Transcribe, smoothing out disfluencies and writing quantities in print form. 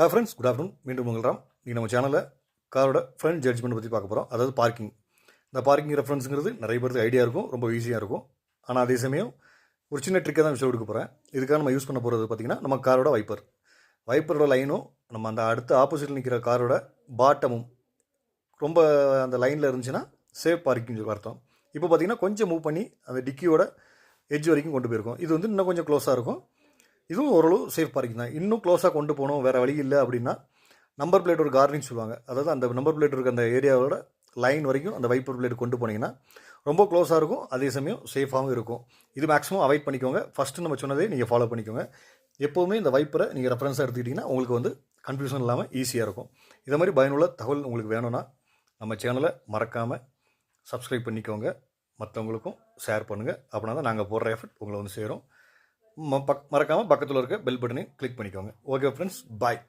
Friends, good afternoon. மீண்டும் உங்கள்றாம். நீங்கள் நம்ம சேனலில் காரோட ஃப்ரண்ட் ஜட்ஜ்மெண்ட் பற்றி பார்க்க போகிறோம். அதாவது பார்க்கிங். இந்த பார்க்கிங் ரெஃபரன்ஸுங்கிறது நிறைய பேருக்கு ஐடியா இருக்கும், ரொம்ப ஈஸியாக இருக்கும். ஆனால் அதே சமயம் ஒரு சின்ன ட்ரிக்கை தான் விஷயம் கொடுக்க போகிறேன். இதுக்காக நம்ம யூஸ் பண்ண போகிறது பார்த்திங்கன்னா, நம்ம காரோட வைப்பரோட லைனும் நம்ம அந்த அடுத்த ஆப்போசிட்டில் நிற்கிற காரோட பாட்டமும் ரொம்ப அந்த லைனில் இருந்துச்சுன்னா சேஃப் பார்க்கிங் அர்த்தம். இப்போ பார்த்திங்கன்னா கொஞ்சம் மூவ் பண்ணி அந்த டிக்கியோட எட்ஜ் வரைக்கும் கொண்டு போயிருக்கோம். இது வந்து இன்னும் கொஞ்சம் க்ளோஸாக இருக்கும். இதுவும் ஓரளவு சேஃப் பார்க்கிங் தான். இன்னும் க்ளோஸாக கொண்டு போகணும், வேறு வழி இல்லை அப்படின்னா நம்பர் பிளேட் ஒரு கார்னிங் சொல்லுவாங்க. அதாவது அந்த நம்பர் பிளேட் இருக்க அந்த ஏரியாவோட லைன் வரைக்கும் அந்த வைப்பர் பிளேட் கொண்டு போனீங்கன்னா ரொம்ப க்ளோஸாக இருக்கும், அதே சமயம் சேஃபாகவும் இருக்கும். இது மேக்ஸிமம் அவாய்ட் பண்ணிக்கோங்க. ஃபஸ்ட்டு நம்ம சொன்னதே நீங்கள் ஃபாலோ பண்ணிக்கோங்க. எப்போவுமே இந்த வைப்பரை நீங்கள் ரெஃபரன்ஸாக எடுத்துக்கிட்டிங்கன்னா உங்களுக்கு வந்து கன்ஃபியூஷன் இல்லாமல் ஈஸியாக இருக்கும். இதை மாதிரி பயனுள்ள தகவல் உங்களுக்கு வேணும்னா நம்ம சேனலை மறக்காமல் சப்ஸ்கிரைப் பண்ணிக்கோங்க, மற்றவங்களுக்கும் ஷேர் பண்ணுங்கள். அப்படின்னா தான் நாங்கள் போடுற எஃபர்ட் உங்களை வந்து சேரும். மறக்காமல் பக்கத்தில் இருக்க பெல் பட்டனை கிளிக் பண்ணிக்கோங்க. ஓகே ஃப்ரெண்ட்ஸ், பாய்.